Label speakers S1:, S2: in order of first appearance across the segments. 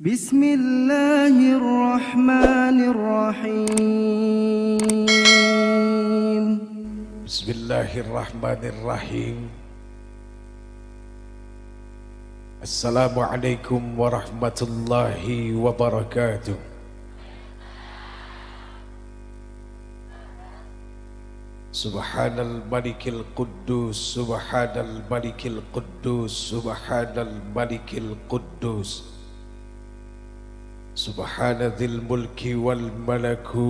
S1: Bismillahirrahmanirrahim.
S2: Bismillahirrahmanirrahim. Assalamualaikum warahmatullahi wabarakatuh. Subhanal malikil quddus, subhanal malikil quddus, subhanal malikil quddus, subhanadzil mulki wal malakut,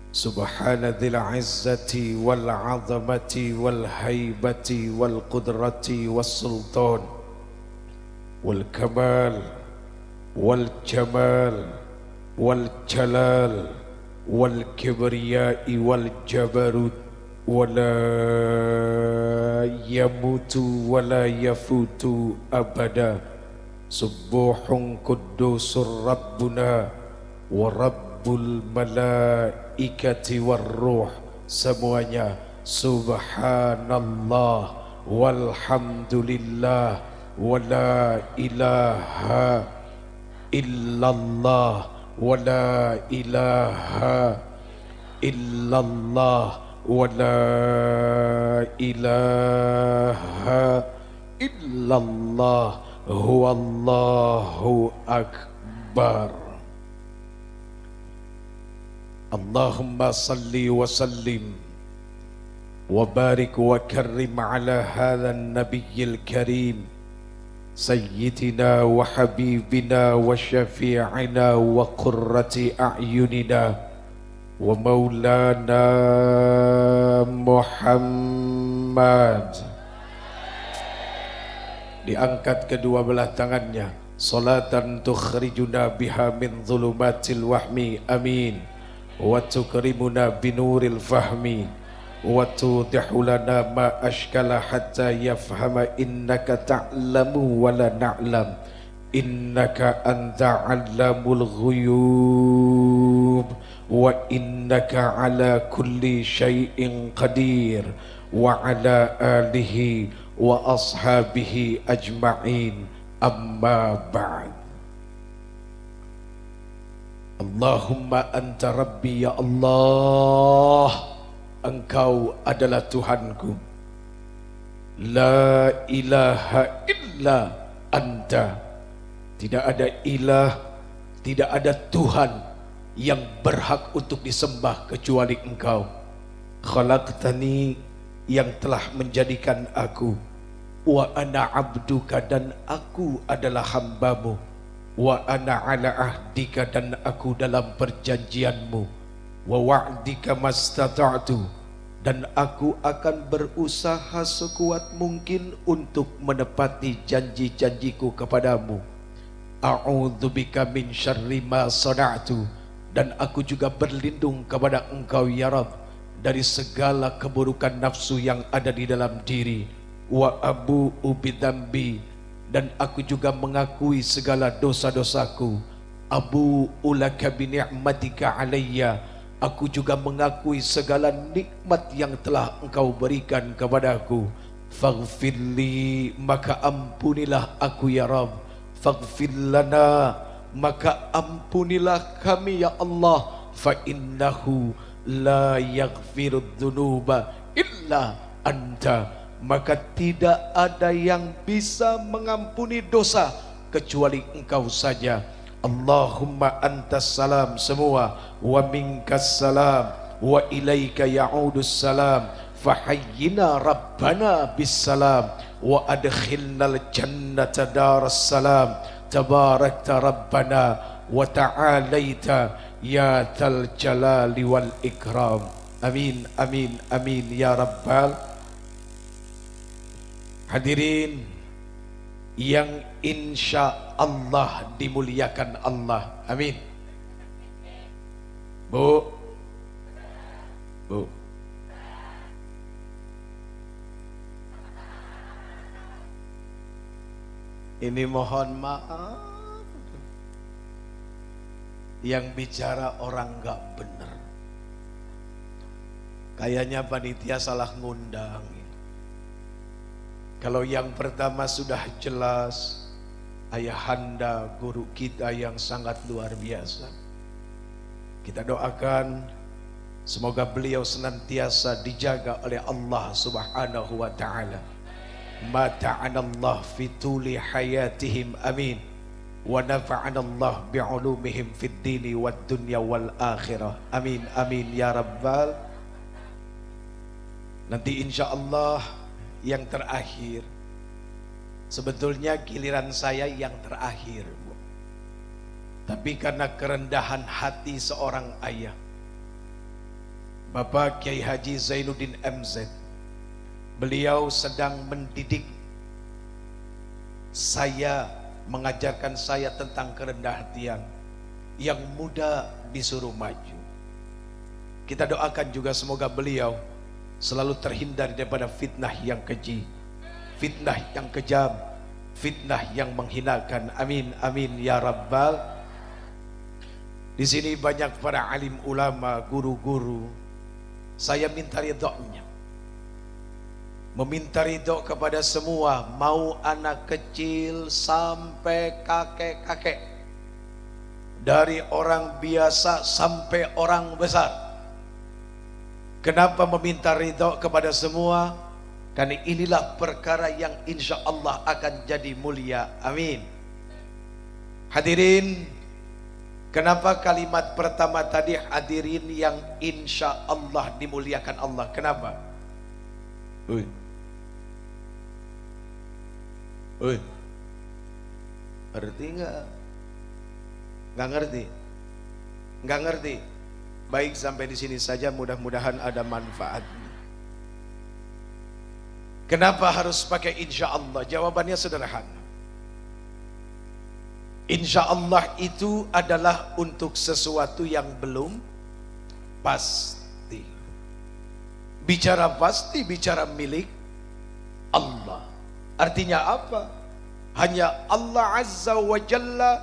S2: subhanadzil izzati wal azamati wal haibati wal qudrati was sultan wal kamal wal jamal wal jalal wal kibriyai wal jabarut wala yamutu wala yafutu abada. Subuhun kuddusur rabbuna wa rabbul malaikati war ruh. Semuanya subhanallah walhamdulillah wa la ilaha illallah wa la ilaha illallah wa la ilaha illallah huwallahu akbar. Allahumma salli wa sallim wa barik wa karrim ala hadha an-nabiyyil karim sayyidina wa habibina wa syafi'ina wa qurrati a'yunina wa maulana Muhammad. Diangkat kedua belah tangannya, salatan tukhrijuna biha min dhulumatil wahmi, amin, wa tukrimuna binuril fahmi, wa tudihu lana ma ashkala hatta yafhama innaka ta'lamu wa la na'lam, innaka anta 'allamul ghuyub wa innaka ala kulli syai'in qadir wa ala alihi wa ashabihi ajma'in, amma ba'd. Allahumma anta rabbi, ya Allah, Engkau adalah Tuhanku. La ilaha illa anta, tidak ada ilah, tidak ada Tuhan yang berhak untuk disembah kecuali Engkau. Khalaqtani, yang telah menjadikan aku, wa ana abduka, dan aku adalah hambamu, wa ana ala ahdika, dan aku dalam perjanjianmu, wa wa'dika mastata'tu, dan aku akan berusaha sekuat mungkin untuk menepati janji-janjiku kepadamu. A'udzubika min syarri ma sana'tu, dan aku juga berlindung kepada Engkau ya Rabb dari segala keburukan nafsu yang ada di dalam diri. Wa abu'u bidzambi, dan aku juga mengakui segala dosa-dosaku. Abu'u laka bi ni'matika alayya, aku juga mengakui segala nikmat yang telah Engkau berikan kepadaku. Faghfirli, maka ampunilah aku ya Rabb. Faghfir lana, maka ampunilah kami ya Allah. Fa innahu la yaghfirudz dzunuba illa anta, maka tidak ada yang bisa mengampuni dosa kecuali Engkau saja. Allahumma antas salam semua, wa minkas salam, wa ilaika ya'udus salam, fahayyina rabbana bis salam, wa adkhilnal jannata daras salam, tabarakta rabbana wa ta'alaita ya tal jalali wal ikram. Amin, amin, amin ya rabbal. Hadirin yang insya Allah dimuliakan Allah, amin. Bu, ini mohon maaf, yang bicara orang gak bener. Kayaknya panitia salah ngundang. Kalau yang pertama sudah jelas, ayahanda guru kita yang sangat luar biasa. Kita doakan semoga beliau senantiasa dijaga oleh Allah Subhanahu wa taala. Mata'anallah fi tuli hayatihim amin. Wa nafa'anallah bi'ulumihim fid dini wad dunya wal akhirah. Amin amin ya rabbal. Nanti insyaallah yang terakhir. Sebetulnya giliran saya yang terakhir, Bu. Tapi karena kerendahan hati seorang ayah, Bapak Kiai Haji Zainuddin MZ, beliau sedang mendidik saya, mengajarkan saya tentang kerendahan hatian. Yang muda disuruh maju. Kita doakan juga semoga beliau selalu terhindar daripada fitnah yang keji, fitnah yang kejam, fitnah yang menghinakan. Amin amin ya rabbal. Di sini banyak para alim ulama, guru-guru. Saya minta ridhonya, meminta ridho kepada semua, mau anak kecil sampai kakek-kakek, dari orang biasa sampai orang besar. Kenapa meminta ridho kepada semua? Karena inilah perkara yang insya Allah akan jadi mulia. Amin. Hadirin, kenapa kalimat pertama tadi hadirin yang insya Allah dimuliakan Allah? Kenapa? Ngerti nggak? Nggak ngerti? Nggak ngerti? Baik, sampai di sini saja, mudah-mudahan ada manfaatnya. Kenapa harus pakai insya Allah? Jawabannya sederhana. Insya Allah itu adalah untuk sesuatu yang belum pasti. Bicara pasti, bicara milik Allah. Artinya apa? Hanya Allah Azza wa Jalla,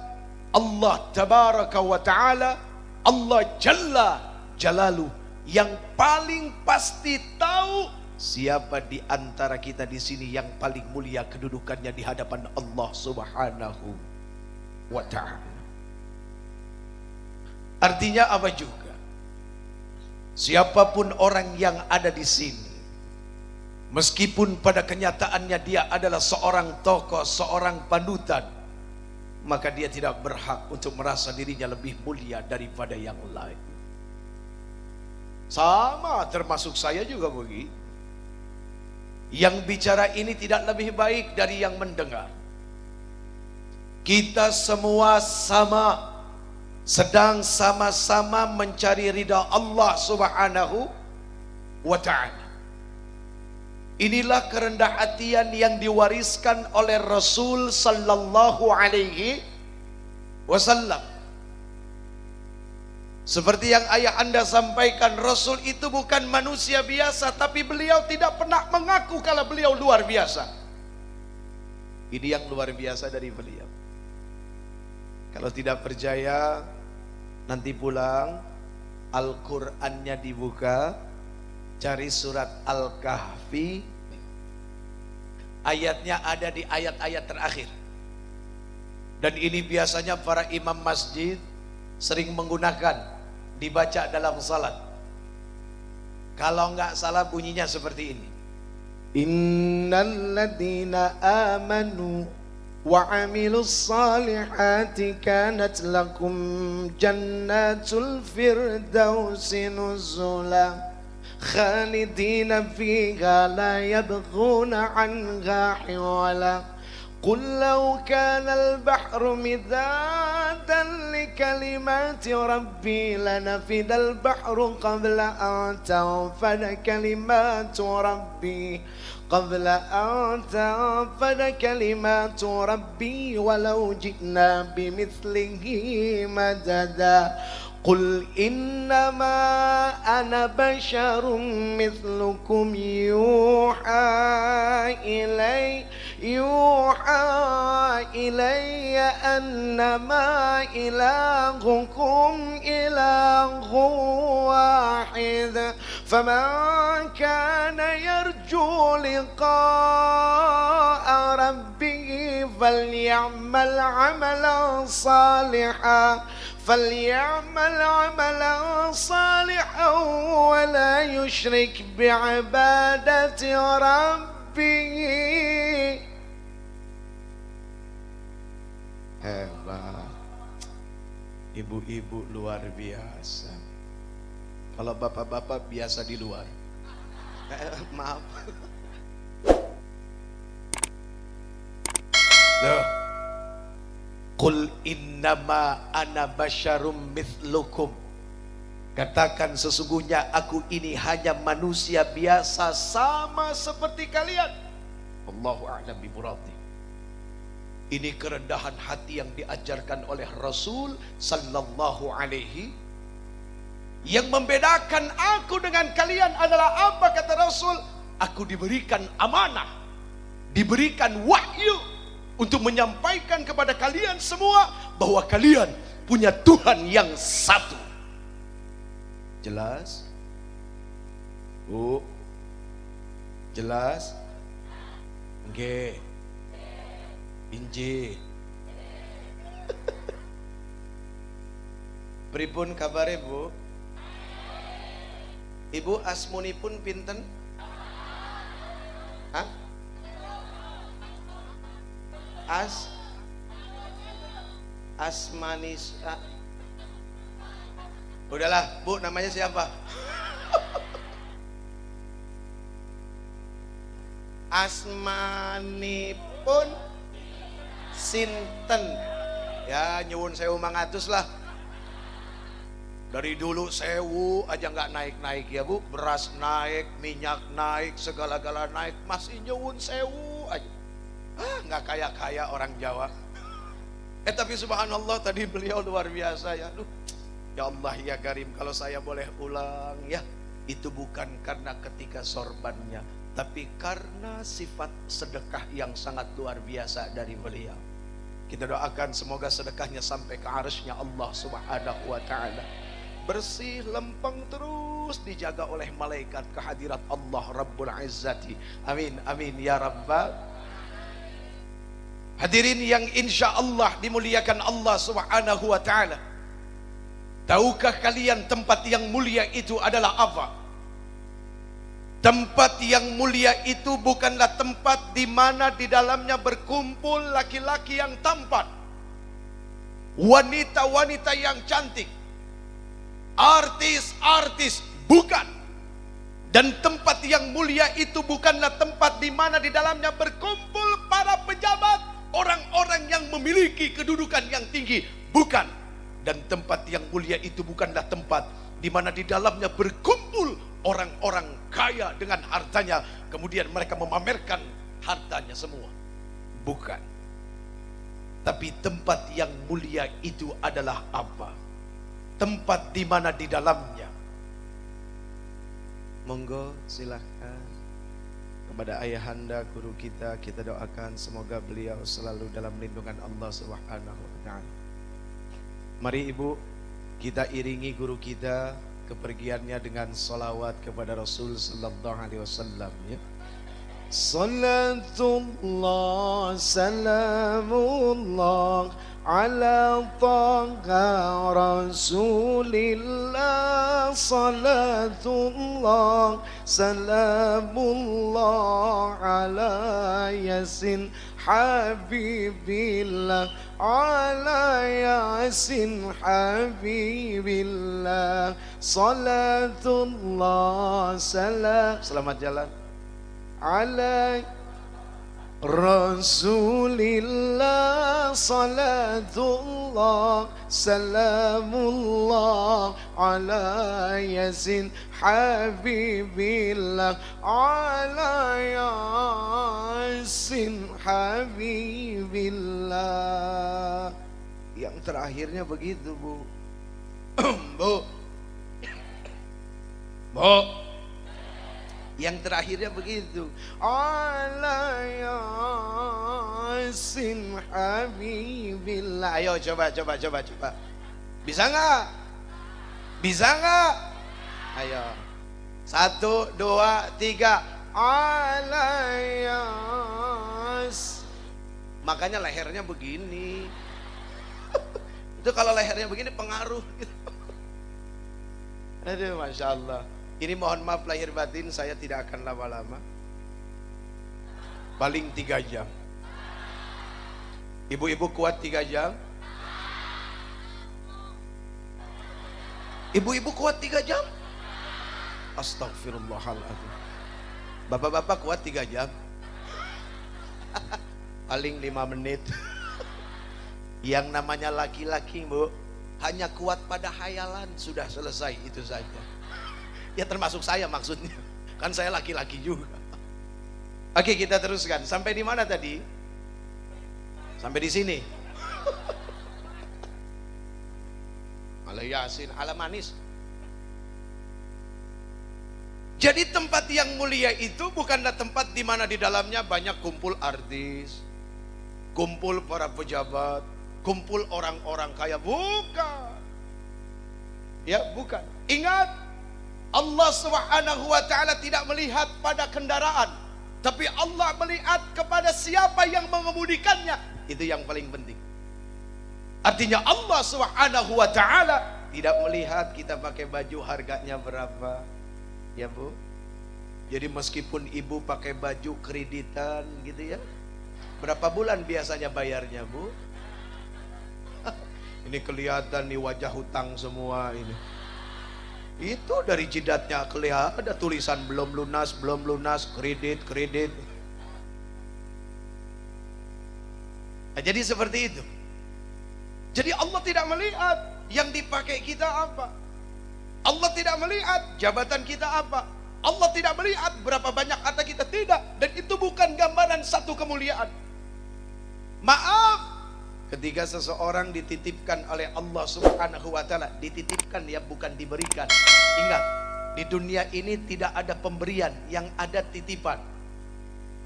S2: Allah Tabaraka wa Ta'ala, Allah Jalla Jalalu yang paling pasti tahu siapa di antara kita di sini yang paling mulia kedudukannya di hadapan Allah Subhanahu wa ta'ala. Artinya apa juga? Siapapun orang yang ada di sini, meskipun pada kenyataannya dia adalah seorang tokoh, seorang panutan, maka dia tidak berhak untuk merasa dirinya lebih mulia daripada yang lain. Sama, termasuk saya juga begitu. Yang bicara ini tidak lebih baik dari yang mendengar. Kita semua sama, sedang sama-sama mencari ridha Allah Subhanahu wa ta'ala. Inilah kerendah hatian yang diwariskan oleh Rasul sallallahu alaihi wasallam. Seperti yang ayah anda sampaikan, Rasul itu bukan manusia biasa, tapi beliau tidak pernah mengaku kalau beliau luar biasa. Ini yang luar biasa dari beliau. Kalau tidak percaya, nanti pulang, Al-Qur'annya dibuka, cari surat Al-Kahfi, ayatnya ada di ayat-ayat terakhir. Dan ini biasanya para imam masjid sering menggunakan, dibaca dalam salat. Kalau enggak salah bunyinya seperti ini. Innal ladzina amanu wa amilus salihati kanat lakum jannatul firdausi nuzula khalidina fiha la yabghuna anha hiwala. قل لو كان البحر مدادا لكلمات ربي لنفد البحر قبل أن تنفد كلمات ربي ولو جئنا بمثله مددا قل إنما أنا بشر مثلكم يوحى إلي أنما إلهكم إله واحد فمن كان يرجو
S3: يرجو لقاء ربه فليعمل عملا صالحا ولا يشرك بعبادة ربه. Hebat, ibu-ibu luar biasa. Kalau bapak-bapak biasa di luar. Maaf.
S2: Loh. Qul innama ana basyarum mithlukum. Katakan sesungguhnya aku ini hanya manusia biasa sama seperti kalian. Allahu a'lam bimuradi. Ini kerendahan hati yang diajarkan oleh Rasul sallallahu alaihi. Yang membedakan aku dengan kalian adalah apa kata Rasul? Aku diberikan amanah, diberikan wahyu untuk menyampaikan kepada kalian semua bahwa kalian punya Tuhan yang satu. Jelas? Bu? Jelas? Nggih. Inji.
S3: Pripun kabare, Bu? Ibu asmunipun pinten? Hah? Asmanis. Udahlah, Bu, namanya siapa? Asmanipun sinten? Ya nyuwun sewu mangatus lah. Dari dulu sewu aja nggak naik-naik ya Bu. Beras naik, minyak naik, segala-gala naik, masih nyuwun sewu aja. Nggak kaya-kaya orang Jawa. Tapi subhanallah tadi beliau luar biasa ya. Aduh, ya Allah ya Karim, kalau saya boleh ulang ya, itu bukan karena ketika sorbannya, tapi karena sifat sedekah yang sangat luar biasa dari beliau. Kita doakan semoga sedekahnya sampai ke arsy-Nya Allah Subhanahu wa taala. Bersih, lempeng, terus dijaga oleh malaikat kehadirat Allah Rabbul Izzati. Amin, amin ya Rabbal. Hadirin yang insya Allah dimuliakan Allah Subhanahu wa ta'ala. Tahukah kalian tempat yang mulia itu adalah apa? Tempat yang mulia itu bukanlah tempat di mana di dalamnya berkumpul laki-laki yang tampan, wanita-wanita yang cantik, artis-artis, bukan. Dan tempat yang mulia itu bukanlah tempat di mana di dalamnya berkumpul para pejabat, orang-orang yang memiliki kedudukan yang tinggi, bukan. Dan tempat yang mulia itu bukanlah tempat di mana di dalamnya berkumpul orang-orang kaya dengan hartanya, kemudian mereka memamerkan hartanya semua, bukan. Tapi tempat yang mulia itu adalah apa? Tempat di mana di dalamnya, monggo silahkan kepada ayahanda guru kita, kita doakan semoga beliau selalu dalam lindungan Allah Subhanahu wa ta'ala. Mari Ibu, kita iringi guru kita kepergiannya dengan salawat kepada Rasul sallallahu alaihi wasallam ya. Salatullah salamullah ala taha rasulillah, salatullah salamullah ala yasin habibillah, ala yasin habibillah, salatullah salam. Selamat jalan. Ala Rasulillah, salatullah salamullah ala yasin habibillah, ala yasin habibillah. Yang terakhirnya begitu Bu. Bu, Bu, yang terakhirnya begitu, ala yasin habibillah. Ayo coba. Bisa nggak? Bisa nggak? Ayo, 1, 2, 3. alayas. Makanya lehernya begini. Itu kalau lehernya begini pengaruh gitu. Aduh, Masya Allah. Ini mohon maaf lahir batin, saya tidak akan lama-lama. Paling 3 jam. Ibu-ibu kuat 3 jam? Ibu-ibu kuat 3 jam? Astagfirullahaladzim. Bapak-bapak kuat 3 jam? Paling 5 menit. Yang namanya laki-laki, Bu, hanya kuat pada hayalan, sudah selesai, itu saja. Ya termasuk saya maksudnya. Kan saya laki-laki juga. Oke, kita teruskan. Sampai di mana tadi? Sampai di sini. Ala Yasin, ala manis. Jadi tempat yang mulia itu bukanlah tempat di mana di dalamnya banyak kumpul artis, kumpul para pejabat, kumpul orang-orang kaya. Bukan. Ya, bukan. Ingat, Allah Subhanahu wa taala tidak melihat pada kendaraan, tapi Allah melihat kepada siapa yang mengemudikannya. Itu yang paling penting. Artinya Allah Subhanahu wa taala tidak melihat kita pakai baju harganya berapa. Ya, Bu. Jadi meskipun ibu pakai baju kreditan gitu ya, berapa bulan biasanya bayarnya, Bu? Ini kelihatan nih wajah hutang semua ini. Itu dari jidatnya kelihatan ada tulisan belum lunas, kredit. Nah, jadi seperti itu. Jadi Allah tidak melihat yang dipakai kita apa. Allah tidak melihat jabatan kita apa. Allah tidak melihat berapa banyak harta kita, tidak. Dan itu bukan gambaran satu kemuliaan. Maaf, ketika seseorang dititipkan oleh Allah Subhanahu wa taala, dititipkan ya, bukan diberikan. Ingat, di dunia ini tidak ada pemberian, yang ada titipan.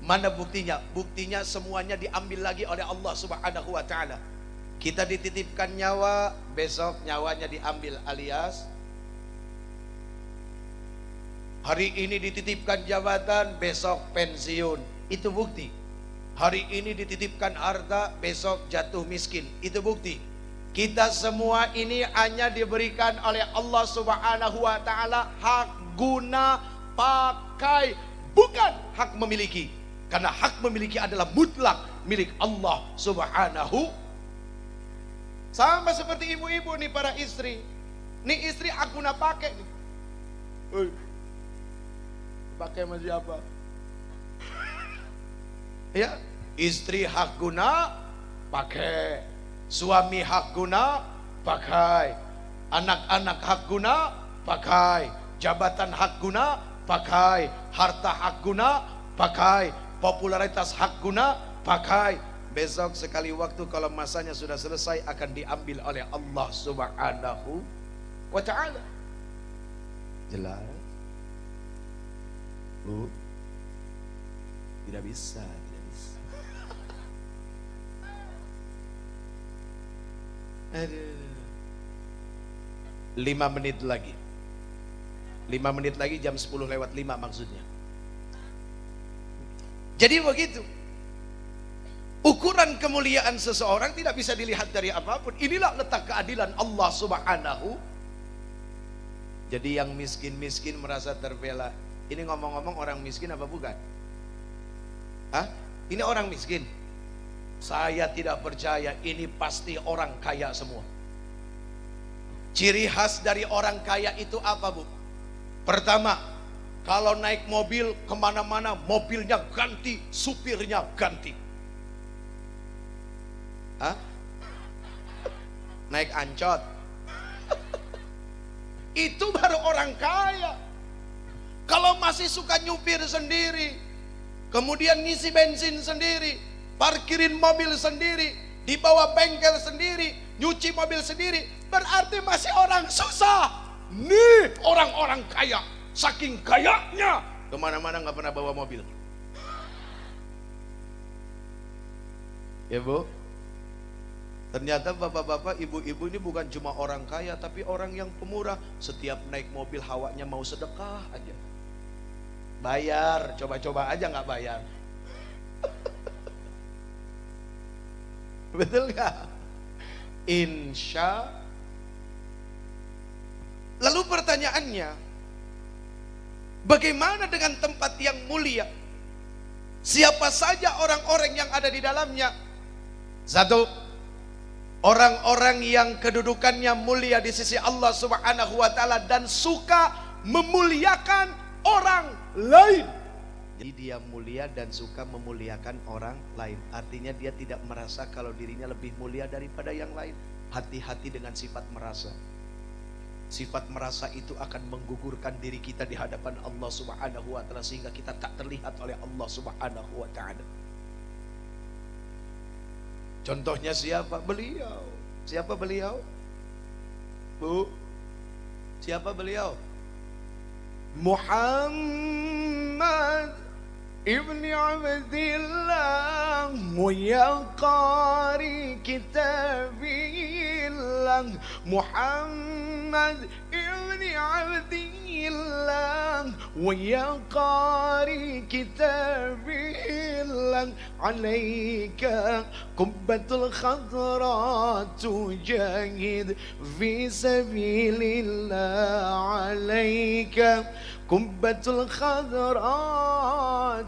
S3: Mana buktinya? Buktinya semuanya diambil lagi oleh Allah Subhanahu wa taala. Kita dititipkan nyawa, besok nyawanya diambil, alias hari ini dititipkan jabatan, besok pensiun. Itu bukti. Hari ini dititipkan harta, besok jatuh miskin. Itu bukti. Kita semua ini hanya diberikan oleh Allah Subhanahu wa taala hak guna pakai, bukan hak memiliki. Karena hak memiliki adalah mutlak milik Allah Subhanahu. Sama seperti ibu-ibu nih, para istri. Nih istri hak guna pakai nih. Pakai sama siapa? Ya, istri hak guna pakai, suami hak guna pakai, anak-anak hak guna pakai, jabatan hak guna pakai, harta hak guna pakai, popularitas hak guna pakai. Besok sekali waktu kalau masanya sudah selesai akan diambil oleh Allah Subhanahu wa taala. Jelas? Bu, tidak bisa. 5 menit lagi. 5 menit lagi, jam 10:05 maksudnya. Jadi begitu. Ukuran kemuliaan seseorang tidak bisa dilihat dari apapun. Inilah letak keadilan Allah Subhanahu. Jadi yang miskin-miskin merasa terbela. Ini ngomong-ngomong orang miskin apa bukan? Hah? Ini orang miskin? Saya tidak percaya, ini pasti orang kaya semua. Ciri khas dari orang kaya itu apa, Bu? Pertama, kalau naik mobil kemana-mana, mobilnya ganti, supirnya ganti. Hah? Naik Ancot. Itu baru orang kaya. Kalau masih suka nyupir sendiri, kemudian ngisi bensin sendiri, parkirin mobil sendiri, dibawa bengkel sendiri, nyuci mobil sendiri, berarti masih orang susah. Nih orang-orang kaya, saking kayanya kemana-mana nggak pernah bawa mobil. Ya, Bu, ternyata bapak-bapak, ibu-ibu ini bukan cuma orang kaya, tapi orang yang pemurah. Setiap naik mobil hawanya mau sedekah aja. Bayar, coba-coba aja nggak bayar. Betul nggak? Insya. Lalu pertanyaannya, bagaimana dengan tempat yang mulia? Siapa saja orang-orang yang ada di dalamnya? Satu, orang-orang yang kedudukannya mulia di sisi Allah Subhanahu wa taala dan suka memuliakan orang lain. Jadi dia mulia dan suka memuliakan orang lain. Artinya dia tidak merasa kalau dirinya lebih mulia daripada yang lain. Hati-hati dengan sifat merasa. Sifat merasa itu akan menggugurkan diri kita di hadapan Allah Subhanahu wa taala sehingga kita tak terlihat oleh Allah Subhanahu wa taala. Contohnya siapa? Beliau. Siapa beliau? Bu? Siapa beliau? Muhammad ابن عبد الله ويا قاري كتاب الله محمد ابن عبد الله ويا قاري كتاب الله عليك قبة الخضراء تجاهد في سبيل الله عليك قبة الخضراء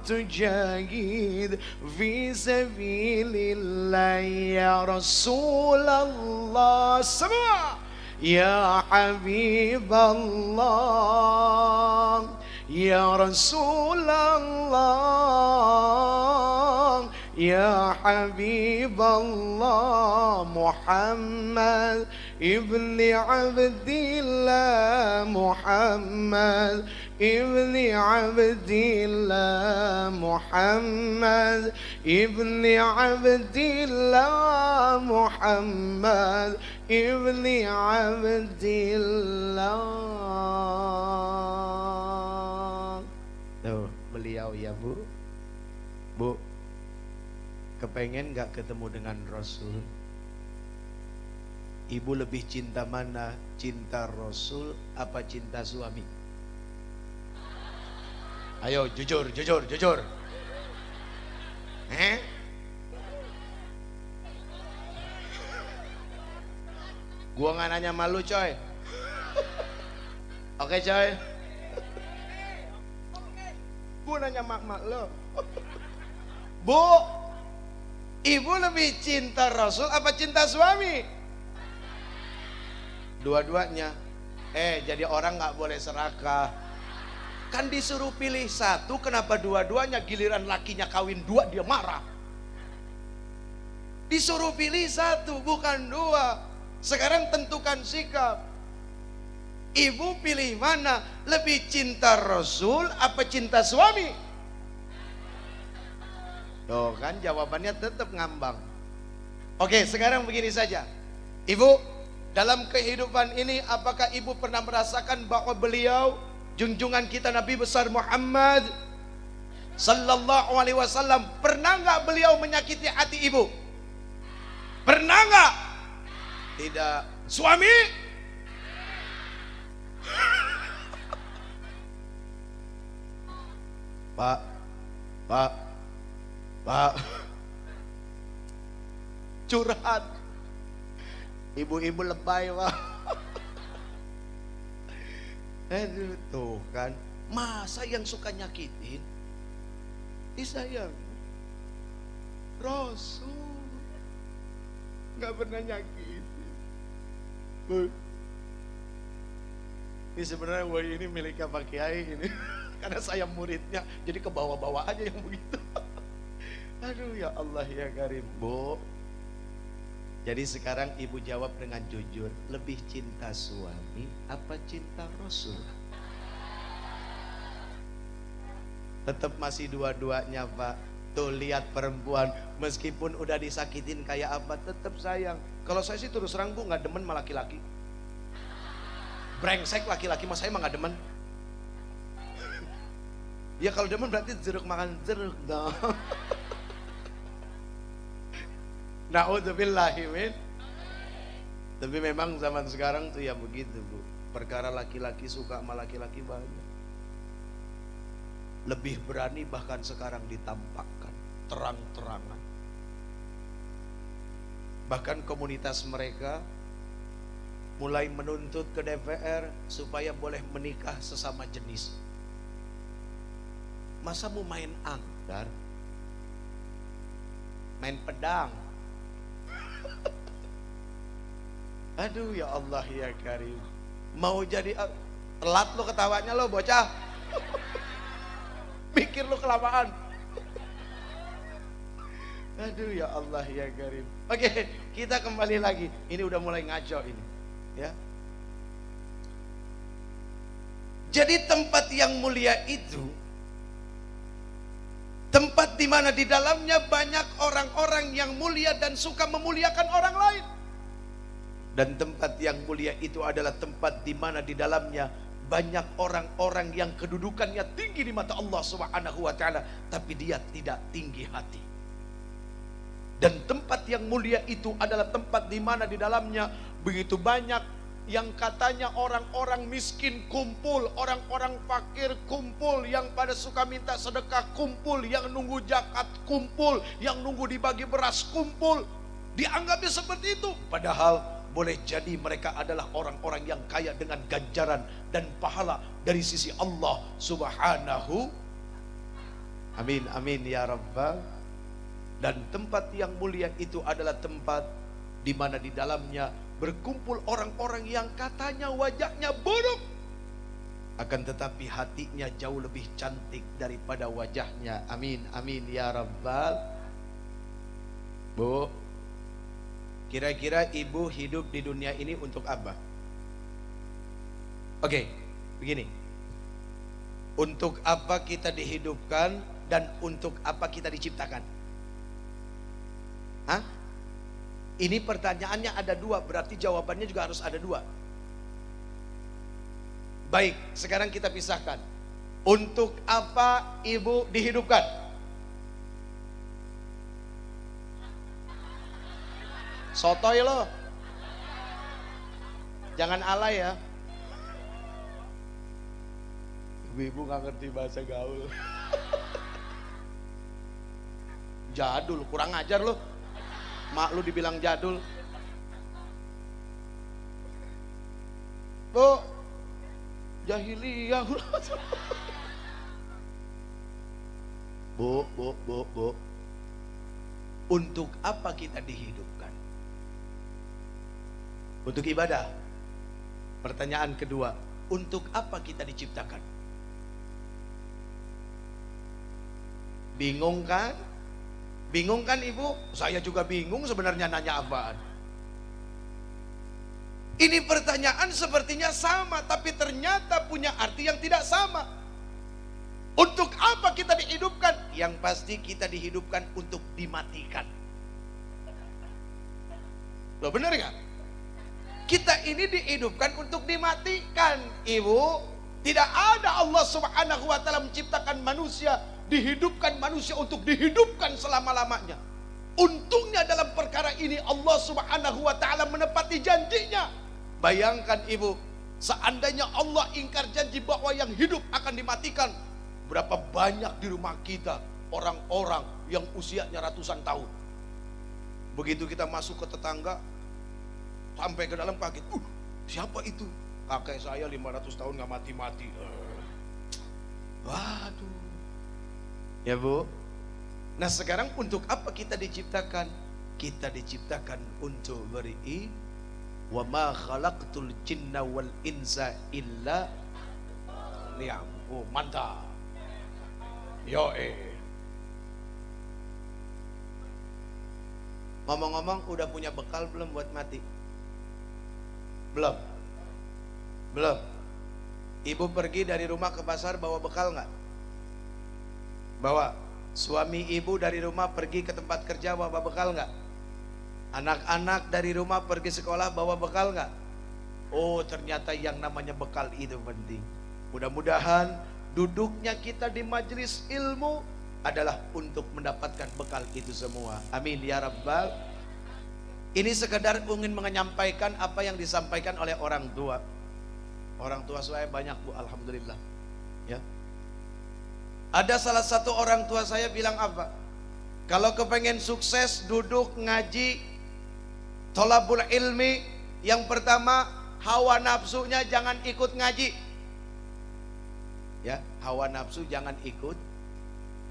S3: تجاهد في سبيل الله يا رسول الله سمع يا حبيب الله يا رسول الله يا حبيب الله محمد ابن عبد الله محمد ابن عبد الله محمد ابن عبد الله محمد ابن عبد الله. Tuh beliau ya Bu. Bu, kepengen gak ketemu dengan Rasul? Ibu lebih cinta mana? Cinta Rasul apa cinta suami? Ayo jujur, jujur, jujur. Gua nggak nanya malu coy. Oke coy. Gua nanya mak lo. Bu, ibu lebih cinta Rasul apa cinta suami? Dua-duanya. Jadi orang nggak boleh serakah. Kan disuruh pilih satu, kenapa dua-duanya? Giliran lakinya kawin dua dia marah. Disuruh pilih satu bukan dua. Sekarang tentukan sikap. Ibu pilih mana? Lebih cinta Rasul apa cinta suami? Tuh kan jawabannya tetap ngambang. Oke, sekarang begini saja. Ibu, dalam kehidupan ini apakah ibu pernah merasakan bahwa beliau junjungan kita Nabi besar Muhammad sallallahu alaihi wasallam, pernah nggak beliau menyakiti hati ibu? Pernah nggak? Tidak. Suami? Pak, curhat. Ibu-ibu lebay Pak. Aduh, tuh kan, masa yang suka nyakitin disayang? Rasul nggak pernah nyakitin. Ini sebenarnya ini miliknya Pak Kiai ini. Karena saya muridnya, jadi ke bawah-bawah aja yang begitu. Aduh ya Allah ya Karim. Bu, jadi sekarang ibu jawab dengan jujur, lebih cinta suami apa cinta Rasul? Tetap masih dua-duanya Pak. Tuh lihat perempuan, meskipun udah disakitin kayak apa tetap sayang. Kalau saya sih terus terang Bu nggak demen sama laki-laki. Brengsek laki-laki, mas saya mah nggak demen. Ya kalau demen berarti jeruk makan jeruk dong. Na'udzubillahimin. Tapi memang zaman sekarang tuh ya begitu Bu. Perkara laki-laki suka sama laki-laki banyak. lebih berani bahkan sekarang ditampakkan terang-terangan. Bahkan komunitas mereka mulai menuntut ke DPR supaya boleh menikah sesama jenis. Masa mau main anggar? Main pedang? Aduh ya Allah ya Karim. Mau jadi telat lo ketawanya lo bocah. Mikir lo kelamaan. Aduh ya Allah ya Karim. Oke, kita kembali lagi. Ini udah mulai ngaco ini, ya. Jadi tempat yang mulia itu tempat di mana di dalamnya banyak orang-orang yang mulia dan suka memuliakan orang lain. Dan tempat yang mulia itu adalah tempat di mana di dalamnya banyak orang-orang yang kedudukannya tinggi di mata Allah Subhanahu wa taala, tapi dia tidak tinggi hati. Dan tempat yang mulia itu adalah tempat di mana di dalamnya begitu banyak yang katanya orang-orang miskin kumpul, orang-orang fakir kumpul, yang pada suka minta sedekah kumpul, yang nunggu zakat kumpul, yang nunggu dibagi beras kumpul. Dianggapnya seperti itu, padahal boleh jadi mereka adalah orang-orang yang kaya dengan ganjaran dan pahala dari sisi Allah Subhanahu. Amin amin ya rabbal. Dan tempat yang mulia itu adalah tempat di mana di dalamnya berkumpul orang-orang yang katanya wajahnya buruk, akan tetapi hatinya jauh lebih cantik daripada wajahnya. Amin amin ya rabbal. Bu, kira-kira ibu hidup di dunia ini untuk apa? Oke, begini. Untuk apa kita dihidupkan dan untuk apa kita diciptakan? Hah? Ini pertanyaannya ada dua, berarti jawabannya juga harus ada dua. Baik, sekarang kita pisahkan. Untuk apa ibu dihidupkan? Sotoy lo. Jangan alay ya. Ibu gak ngerti bahasa gaul. Jadul, kurang ajar lo. Mak lu dibilang jadul. Bu, jahiliyah. Bu. Untuk apa kita dihidupkan? Untuk ibadah. Pertanyaan kedua, untuk apa kita diciptakan? Bingung kan? Bingung kan ibu? Saya juga bingung sebenarnya nanya apaan. Ini pertanyaan sepertinya sama, tapi ternyata punya arti yang tidak sama. Untuk apa kita dihidupkan? Yang pasti kita dihidupkan untuk dimatikan. Loh bener gak? Kita ini dihidupkan untuk dimatikan, ibu. Tidak ada Allah Subhanahu wa taala menciptakan manusia, dihidupkan manusia untuk dihidupkan selama-lamanya. Untungnya dalam perkara ini Allah Subhanahu wa taala menepati janjinya. Bayangkan ibu, seandainya Allah ingkar janji bahwa yang hidup akan dimatikan, berapa banyak di rumah kita orang-orang yang usianya ratusan tahun. Begitu kita masuk ke tetangga, sampai ke dalam kaget, siapa itu? Kakek saya 500 tahun gak mati-mati. Waduh. Ya bu. Nah sekarang untuk apa kita diciptakan? Kita diciptakan untuk beri. Wa ma khalaqtul jinna wal insa illa liya'budun. Oh mantap. Yo Ngomong-ngomong udah punya bekal belum buat mati? Belum. Ibu pergi dari rumah ke pasar bawa bekal nggak? Bawa. Suami ibu dari rumah pergi ke tempat kerja bawa bekal nggak? Anak-anak dari rumah pergi sekolah bawa bekal nggak? Oh ternyata yang namanya bekal itu penting. Mudah-mudahan duduknya kita di majelis ilmu adalah untuk mendapatkan bekal itu semua. Amin ya rabbal. Ini sekedar ingin menyampaikan apa yang disampaikan oleh orang tua. Orang tua saya banyak bu, alhamdulillah. Ya. Ada salah satu orang tua saya bilang apa? Kalau kepengen sukses duduk ngaji, tolabul ilmi, yang pertama hawa nafsunya jangan ikut ngaji. Ya, hawa nafsu jangan ikut.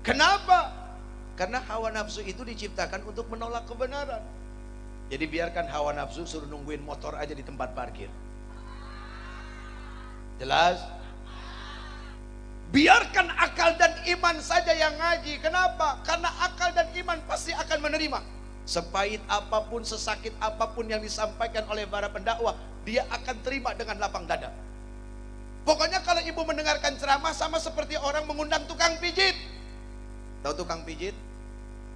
S3: Kenapa? Karena hawa nafsu itu diciptakan untuk menolak kebenaran. Jadi biarkan hawa nafsu, suruh nungguin motor aja di tempat parkir. Jelas? Biarkan akal dan iman saja yang ngaji. Kenapa? Karena akal dan iman pasti akan menerima. Sepahit apapun, sesakit apapun yang disampaikan oleh para pendakwah, dia akan terima dengan lapang dada. Pokoknya kalau ibu mendengarkan ceramah sama seperti orang mengundang tukang pijit. Tahu tukang pijit?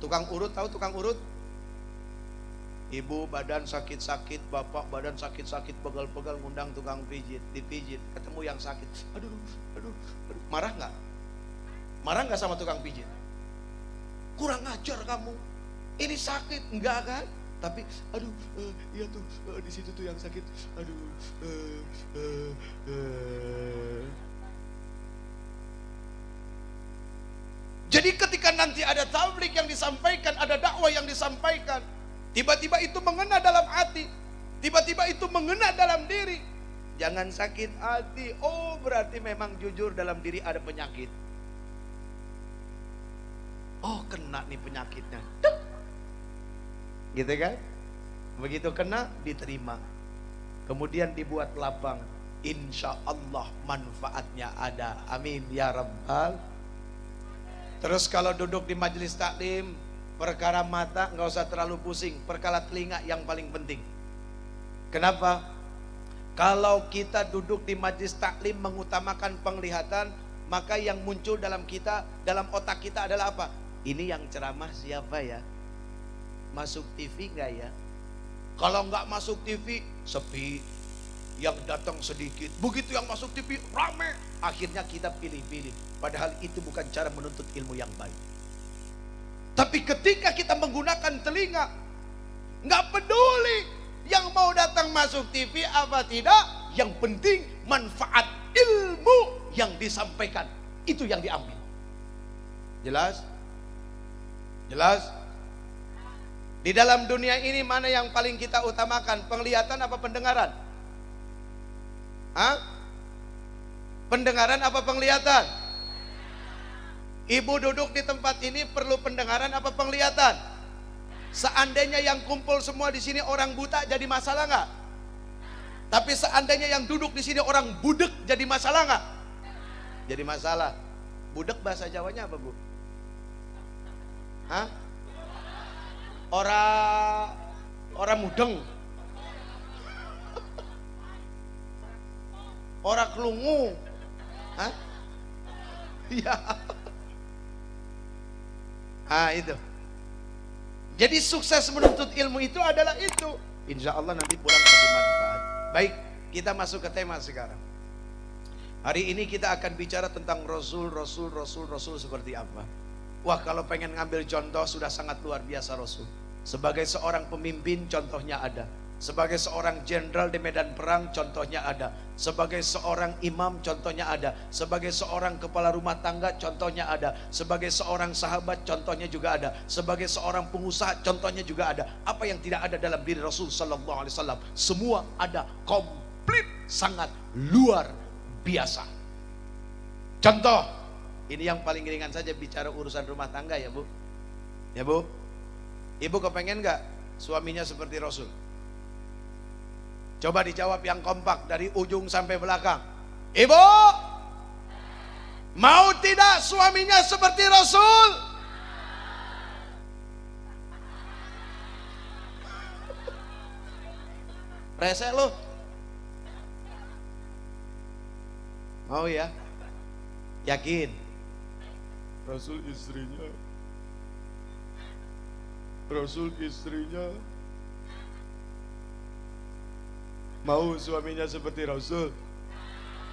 S3: Tukang urut, tahu tukang urut? Ibu badan sakit-sakit, bapak badan sakit-sakit, pegal-pegal, ngundang tukang pijit, dipijit, ketemu yang sakit, aduh, marah nggak? Marah nggak sama tukang pijit? Kurang ajar kamu, ini sakit, enggak kan? Tapi, aduh, iya tuh, di situ tuh yang sakit, aduh, Jadi ketika nanti ada tablik yang disampaikan, ada dakwah yang disampaikan, tiba-tiba itu mengena dalam hati, tiba-tiba itu mengena dalam diri. Jangan sakit hati. Oh, berarti memang jujur dalam diri ada penyakit. Oh, kena nih penyakitnya. Gitu kan? Begitu kena, diterima. Kemudian dibuat lapang. Insya Allah manfaatnya ada. Amin ya Rabbal. Terus kalau duduk di majelis taklim, perkara mata nggak usah terlalu pusing, perkara telinga yang paling penting. Kenapa? Kalau kita duduk di majelis taklim mengutamakan penglihatan, maka yang muncul dalam kita, dalam otak kita adalah apa? Ini yang ceramah siapa ya? Masuk TV nggak ya? Kalau nggak masuk TV, sepi. Yang datang sedikit. Begitu yang masuk TV, rame. Akhirnya kita pilih-pilih. Padahal itu bukan cara menuntut ilmu yang baik. Tapi ketika kita menggunakan telinga, nggak peduli yang mau datang masuk TV apa tidak, yang penting manfaat ilmu yang disampaikan, itu yang diambil. Jelas? Jelas? Di dalam dunia ini mana yang paling kita utamakan? Penglihatan apa pendengaran? Hah? Pendengaran apa penglihatan? Ibu duduk di tempat ini perlu pendengaran apa penglihatan? Seandainya yang kumpul semua di sini orang buta, jadi masalah nggak? Tapi seandainya yang duduk di sini orang budek, jadi masalah nggak? Jadi masalah. Budek bahasa Jawanya apa, Bu? Hah? Orang mudeng. Orang kelungu. Hah? Iya. Ah, itu. Jadi sukses menuntut ilmu itu adalah itu. Insya Allah nanti pulang kasih manfaat. Baik, kita masuk ke tema sekarang. Hari ini kita akan bicara tentang Rasul seperti apa. Wah, kalau pengen ngambil contoh sudah sangat luar biasa Rasul. Sebagai seorang pemimpin contohnya ada. Sebagai seorang jenderal di medan perang contohnya ada. Sebagai seorang imam contohnya ada. Sebagai seorang kepala rumah tangga contohnya ada. Sebagai seorang sahabat contohnya juga ada. Sebagai seorang pengusaha contohnya juga ada. Apa yang tidak ada dalam diri Rasul sallallahu alaihi wasallam? Semua ada, komplit, sangat luar biasa. Contoh, ini yang paling ringan saja bicara urusan rumah tangga ya Bu. Ya Bu. Ibu kepengen gak suaminya seperti Rasul? Coba dijawab yang kompak dari ujung sampai belakang. Ibu, mau tidak suaminya seperti Rasul? Resek lu. Mau ya? Yakin? Rasul istrinya mau suaminya seperti Rasul.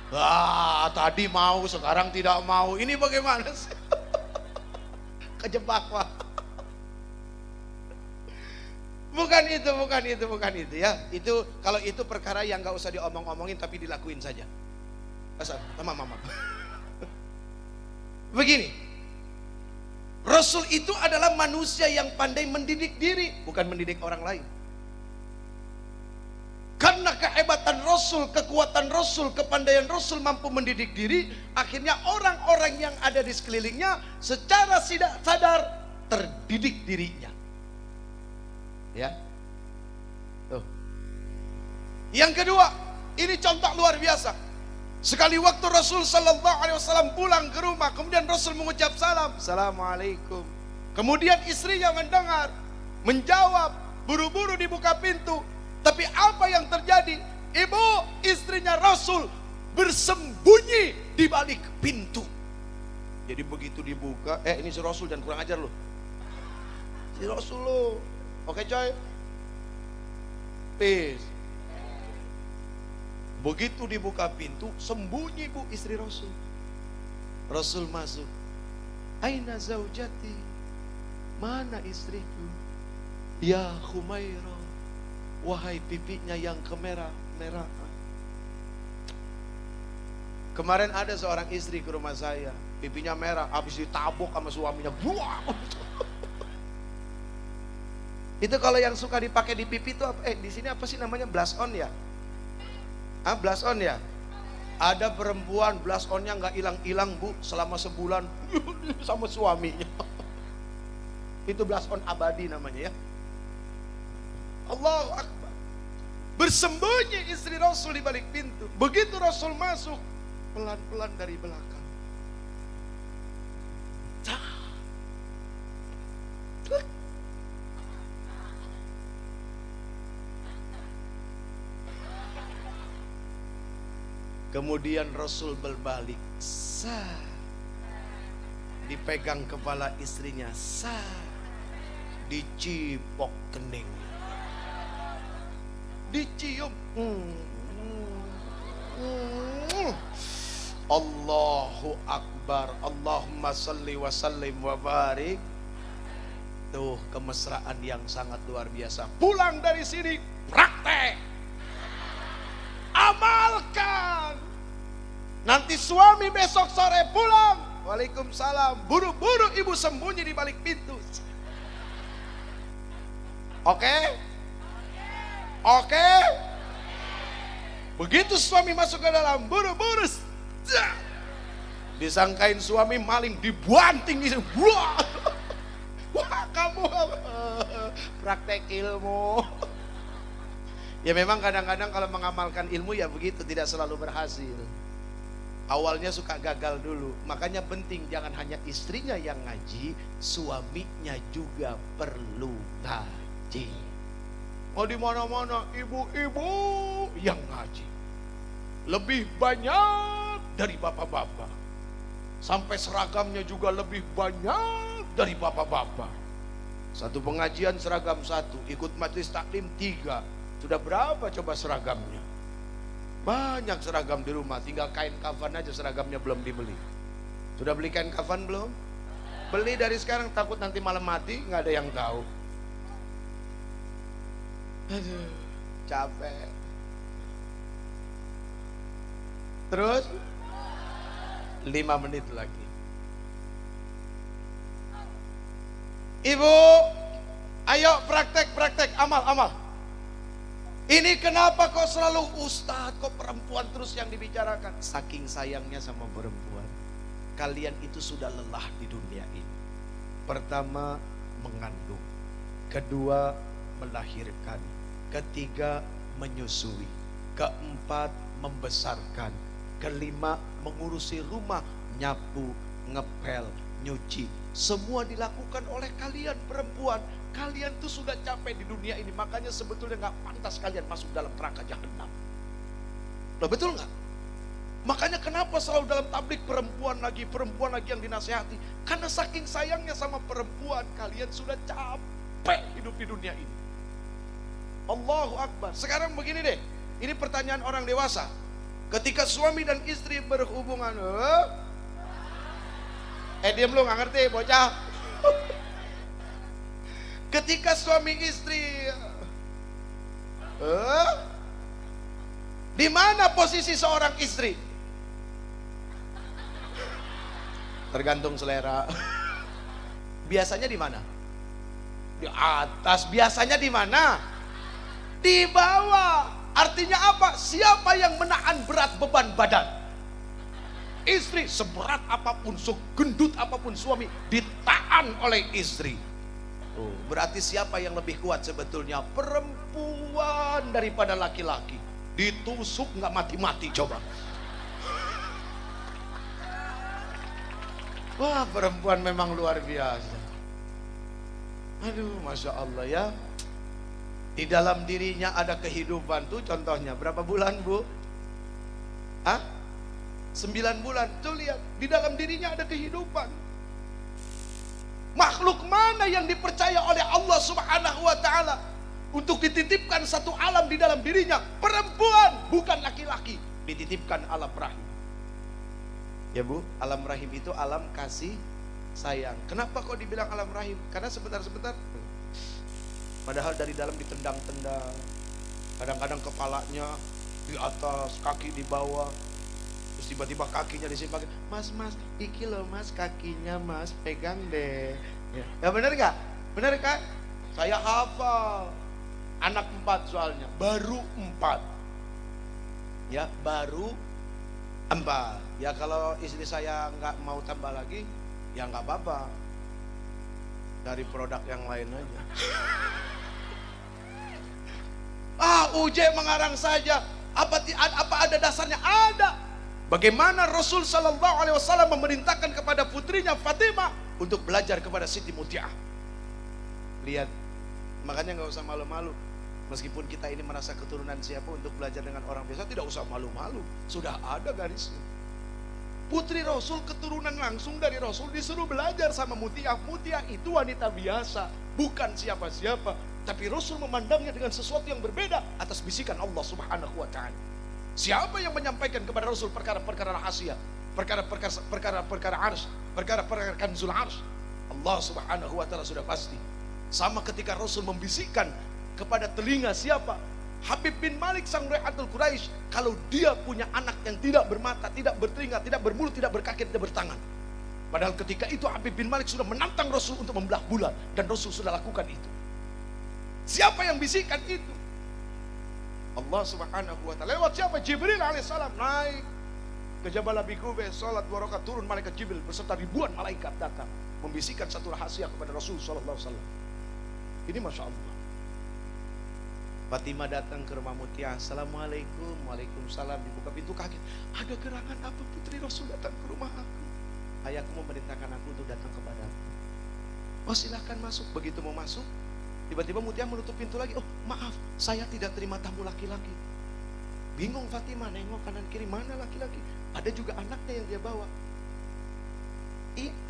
S3: Wah, tadi mau, sekarang tidak mau. Ini bagaimana sih? Kejebak, Pak. Bukan itu ya. Itu kalau itu perkara yang nggak usah diomong-omongin tapi dilakuin saja. Asal, mama. Begini, Rasul itu adalah manusia yang pandai mendidik diri, bukan mendidik orang lain. Karena kehebatan Rasul, kekuatan Rasul, kepandaian Rasul mampu mendidik diri, akhirnya orang-orang yang ada di sekelilingnya secara tidak sadar terdidik dirinya. Ya. Tuh. Yang kedua, ini contoh luar biasa. Sekali waktu Rasul sallallahu alaihi wasallam pulang ke rumah, kemudian Rasul mengucap salam, "Assalamualaikum." Kemudian istrinya mendengar, menjawab, buru-buru dibuka pintu. Tapi apa yang terjadi? Ibu istrinya Rasul bersembunyi di balik pintu. Jadi begitu dibuka, ini si Rasul, jangan kurang ajar loh. Si Rasul loh. Oke coy. Peace. Begitu dibuka pintu, sembunyi bu istri Rasul. Rasul masuk. Aina zaujati? Mana istriku? Ya Khumairah, wahai pipinya yang kemerah-merahan. Kemarin ada seorang istri ke rumah saya, pipinya merah, habis ditabok sama suaminya. Buang. Itu kalau yang suka dipakai di pipi itu apa? Di sini apa sih namanya? Blush on ya? Blush on ya? Ada perempuan blush onnya nggak hilang-hilang bu, selama sebulan sama suaminya. Itu blush on abadi namanya ya. Allahu Akbar. Bersembunyi istri Rasul di balik pintu. Begitu Rasul masuk, pelan-pelan dari belakang. Kemudian Rasul berbalik, dipegang kepala istrinya, dicipok kening, dicium. Allahu Akbar, Allahumma salli wa sallim wa barik. Tuh kemesraan yang sangat luar biasa. Pulang dari sini, praktek. Amalkan. Nanti suami besok sore pulang, waalaikumsalam, buru-buru ibu sembunyi di balik pintu. Oke? Oke? Begitu suami masuk ke dalam, buru-buru disangkain suami maling, dibanting gitu. Wah, kamu praktek ilmu. Ya memang kadang-kadang kalau mengamalkan ilmu ya begitu, tidak selalu berhasil. Awalnya suka gagal dulu. Makanya penting jangan hanya istrinya yang ngaji, suaminya juga perlu ngaji. Mau di mana-mana ibu-ibu yang ngaji. Lebih banyak dari bapak-bapak. Sampai seragamnya juga lebih banyak dari bapak-bapak. Satu pengajian seragam 1, ikut majelis taklim 3. Sudah berapa coba seragamnya? Banyak seragam di rumah, tinggal kain kafan aja seragamnya belum dibeli. Sudah beli kain kafan belum? Beli dari sekarang, takut nanti malam mati nggak ada yang tahu. Aduh, capek. Terus 5 menit lagi. Ibu, ayo praktek, amal. Ini kenapa kok selalu ustadz, kok perempuan terus yang dibicarakan? Saking sayangnya sama perempuan. Kalian itu sudah lelah di dunia ini. Pertama, mengandung. Kedua, melahirkan. Ketiga, menyusui. Keempat, membesarkan. Kelima, mengurusi rumah, nyapu, ngepel, nyuci. Semua dilakukan oleh kalian perempuan. Kalian tuh sudah capek di dunia ini, makanya sebetulnya nggak pantas kalian masuk dalam neraka jahanam. Loh, betul nggak? Makanya kenapa selalu dalam tablik perempuan lagi yang dinasehati? Karena saking sayangnya sama perempuan, kalian sudah capek hidup di dunia ini. Allahu Akbar. Sekarang begini deh, ini pertanyaan orang dewasa. Ketika suami dan istri berhubungan, diam lu, nggak ngerti bocah. Ketika suami istri, di mana posisi seorang istri? Tergantung selera. Biasanya di mana? Di atas. Biasanya di mana? Di bawah. Artinya apa? Siapa yang menahan berat beban badan? Istri. Seberat apapun, segendut apapun suami, ditahan oleh istri. Oh, berarti siapa yang lebih kuat sebetulnya? Perempuan daripada laki-laki. Ditusuk nggak mati-mati coba. Wah, perempuan memang luar biasa. Aduh, Masya Allah ya. Di dalam dirinya ada kehidupan tuh, contohnya berapa bulan Bu? Hah? 9 bulan. Tuh lihat, di dalam dirinya ada kehidupan. Makhluk mana yang dipercaya oleh Allah Subhanahu wa Ta'ala untuk dititipkan satu alam di dalam dirinya? Perempuan, bukan laki-laki. Dititipkan alam rahim. Ya Bu, alam rahim itu alam kasih sayang. Kenapa kok dibilang alam rahim? Karena sebentar-sebentar, padahal dari dalam ditendang-tendang. Kadang-kadang kepalanya di atas, kaki di bawah. Terus tiba-tiba kakinya disimpan. Mas, iki loh mas, kakinya mas, pegang deh. Ya bener gak? Bener kan? Saya hafal. Anak 4 soalnya, baru 4. Ya, baru 4. Ya kalau istri saya nggak mau tambah lagi, ya nggak apa-apa. Dari produk yang lain aja. Uje mengarang saja. Apa ada dasarnya? Ada. Bagaimana Rasul Sallallahu Alaihi Wasallam memerintahkan kepada putrinya Fatimah untuk belajar kepada Siti Muti'ah. Lihat, makanya nggak usah malu-malu. Meskipun kita ini merasa keturunan siapa, untuk belajar dengan orang biasa tidak usah malu-malu. Sudah ada garisnya. Putri Rasul keturunan langsung dari Rasul disuruh belajar sama Muti'ah. Muti'ah itu wanita biasa, bukan siapa-siapa. Tapi Rasul memandangnya dengan sesuatu yang berbeda atas bisikan Allah Subhanahu wa Ta'ala. Siapa yang menyampaikan kepada Rasul perkara-perkara rahasia, perkara-perkara ars, perkara-perkara kanzul ars? Allah Subhanahu wa Ta'ala sudah pasti. Sama ketika Rasul membisikkan kepada telinga siapa? Habib bin Malik sang Rayatul Quraisy, kalau dia punya anak yang tidak bermata, tidak bertelinga, tidak bermulut, tidak berkaki, tidak bertangan. Padahal ketika itu Habib bin Malik sudah menantang Rasul untuk membelah bulan, dan Rasul sudah lakukan itu. Siapa yang bisikan itu? Allah Subhanahu wa Ta'ala. Lewat siapa? Jibril alaihissalam naik ke Jabal Abi Qubais, salat 2 rakaat, turun malaikat Jibril beserta ribuan malaikat datang membisikkan satu rahasia kepada Rasul sallallahu alaihi wasallam. Ini Masya Allah. Fatimah datang ke rumah Muti'ah. Assalamualaikum. Waalaikumsalam. Dibuka pintu, kaget. Ada gerangan apa putri Rasul datang ke rumah aku? Ayahku memerintahkan aku untuk datang kepadamu. Oh silahkan masuk. Begitu mau masuk, tiba-tiba Muti'ah menutup pintu lagi. Oh maaf, saya tidak terima tamu laki-laki. Bingung Fatimah, nengok kanan kiri, mana laki-laki? Ada juga anaknya yang dia bawa.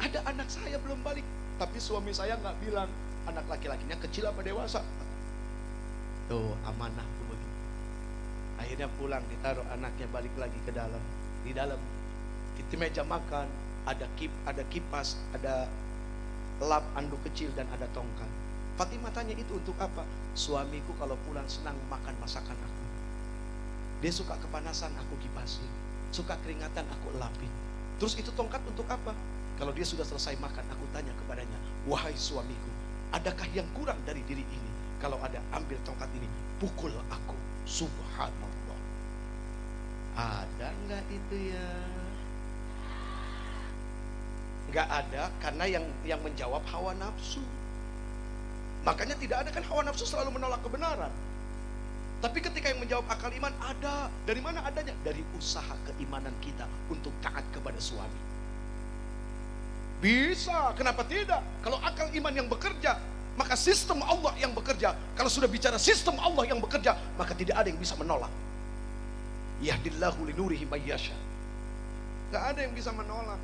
S3: Ada anak saya belum balik. Tapi suami saya nggak bilang anak laki-lakinya kecil apa dewasa. Tuh amanah tuh begitu. Akhirnya pulang, ditaruh anaknya, balik lagi ke dalam. Di dalam di meja makan ada kipas, ada lap anduk kecil dan ada tongkat. Fatimah tanya, itu untuk apa? Suamiku kalau pulang senang makan masakan aku. Dia suka kepanasan, aku kipasin. Suka keringatan, aku elapin. Terus itu tongkat untuk apa? Kalau dia sudah selesai makan, aku tanya kepadanya, wahai suamiku, adakah yang kurang dari diri ini? Kalau ada, ambil tongkat ini, pukul aku. Subhanallah. Ada enggak itu ya? Enggak ada, karena yang menjawab hawa nafsu. Makanya tidak ada, kan hawa nafsu selalu menolak kebenaran. Tapi ketika yang menjawab akal iman, ada. Dari mana adanya? Dari usaha keimanan kita untuk taat kepada suami. Bisa, kenapa tidak? Kalau akal iman yang bekerja, maka sistem Allah yang bekerja. Kalau sudah bicara sistem Allah yang bekerja, maka tidak ada yang bisa menolak. Yahdillahu linurihi may yasha. Enggak ada yang bisa menolak.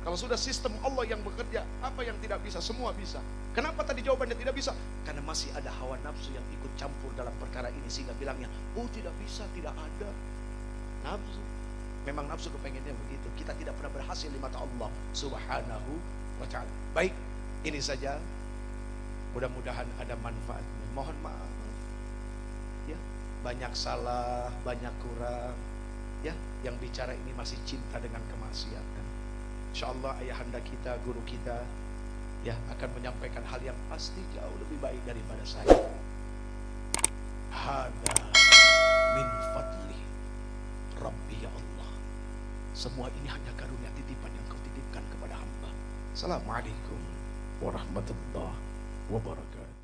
S3: Kalau sudah sistem Allah yang bekerja, apa yang tidak bisa? Semua bisa. Kenapa tadi jawabannya tidak bisa? Karena masih ada hawa nafsu yang ikut campur dalam perkara ini, sehingga bilangnya, oh tidak bisa, tidak ada. Nafsu. Memang nafsu kepengennya begitu. Kita tidak pernah berhasil di mata Allah Subhanahu wa Ta'ala. Baik, ini saja. Mudah-mudahan ada manfaatnya. Mohon maaf. Ya, banyak salah, banyak kurang. Ya, yang bicara ini masih cinta dengan kemaksiatan. Insyaallah ayahanda kita, guru kita ya akan menyampaikan hal yang pasti jauh lebih baik daripada saya. Hada min fadli Rabbi ya Allah. Semua ini hanya karunia titipan yang kau titipkan kepada hamba. Assalamualaikum warahmatullahi wabarakatuh.